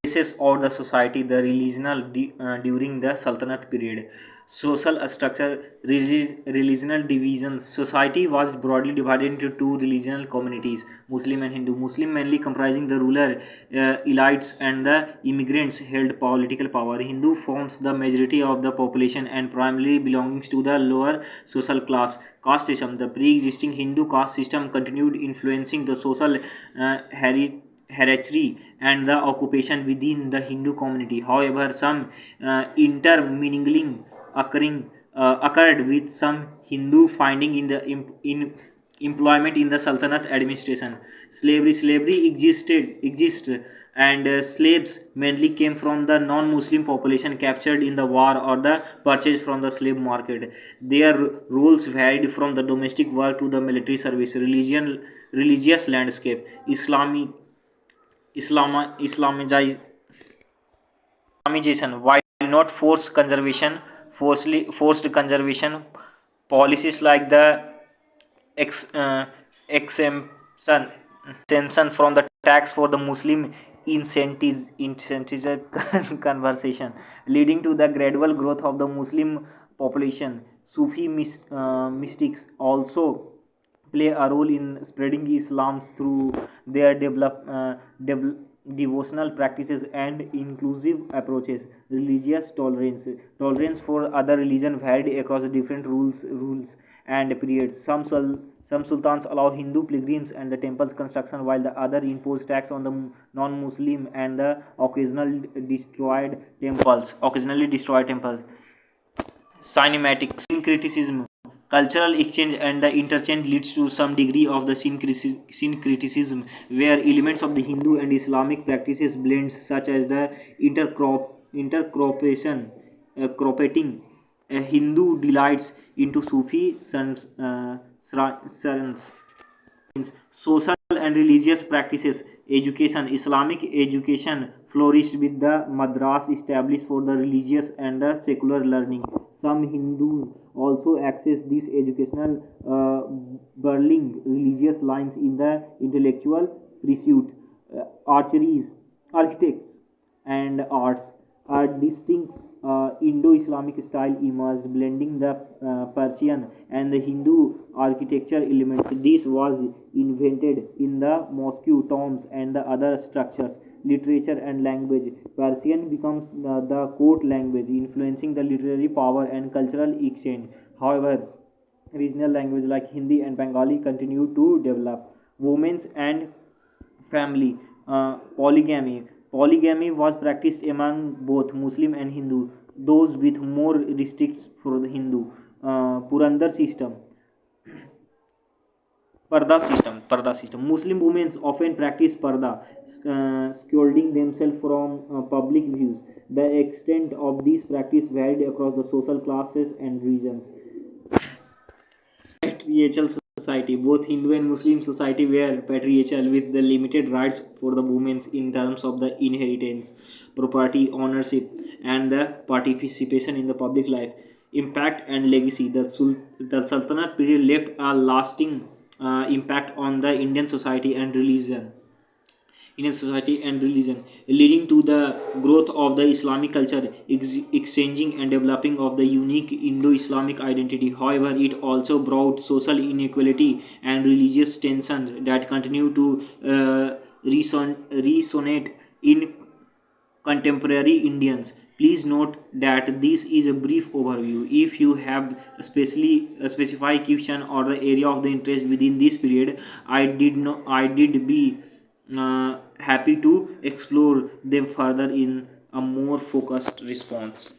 Basis of the society, the during the Sultanate period. Social structure, religional divisions. Society was broadly divided into two religional communities, Muslim and Hindu. Muslim mainly comprising the ruler, elites and the immigrants held political power. Hindu forms the majority of the population and primarily belongs to the lower social class. Caste system. The pre-existing Hindu caste system continued influencing the social hierarchy and the occupation within the Hindu community. However, some intermingling occurred with some Hindu finding in the in employment in the Sultanate administration. Slavery exists, and slaves mainly came from the non-Muslim population captured in the war or the purchased from the slave market. Their roles varied from the domestic work to the military service. Religious landscape. Islamization, while not forced conservation policies like the ex, uh, exemption from the tax for the Muslim incentives conversation, leading to the gradual growth of the Muslim population. Sufi mystics also play a role in spreading Islam through their devotional practices and inclusive approaches. Religious tolerance for other religion varied across different rules and periods. Some sultans allow Hindu pilgrims and the temples construction, while the other impose tax on the non-Muslim and the occasionally destroyed temples. Cinematic syncretism. Cultural exchange and the interchange leads to some degree of the syncretism, where elements of the Hindu and Islamic practices blend, such as the intercroppation, cropping Hindu delights into Sufi sons. Social and religious practices. Education. Islamic education flourished with the madras established for the religious and the secular learning. Some Hindus also access these educational burling religious lines in the intellectual pursuit. Archeries, architects and arts are distinct Indo-Islamic style emerged, blending the Persian and the Hindu architecture elements. This was invented in the mosque, tombs, and the other structures. Literature and language. Persian becomes the court language, influencing the literary power and cultural exchange. However, regional language like Hindi and Bengali continue to develop. Women's and family. Polygamy. Polygamy was practiced among both Muslim and Hindu, those with more restrictions for the Hindu. Purandar system. Parda system. Muslim women often practice parda, shielding themselves from public views. The extent of this practice varied across the social classes and regions. Patriarchal society. Both Hindu and Muslim society were patriarchal, with the limited rights for the women in terms of the inheritance, property ownership, and the participation in the public life. Impact and legacy. The Sultanate period left a lasting impact on the Indian society and religion, leading to the growth of the Islamic culture, exchanging and developing of the unique Indo-Islamic identity. However, it also brought social inequality and religious tensions that continue to resonate in contemporary Indians. Please note that this is a brief overview. If you have a specified question or the area of the interest within this period, I did be happy to explore them further in a more focused response.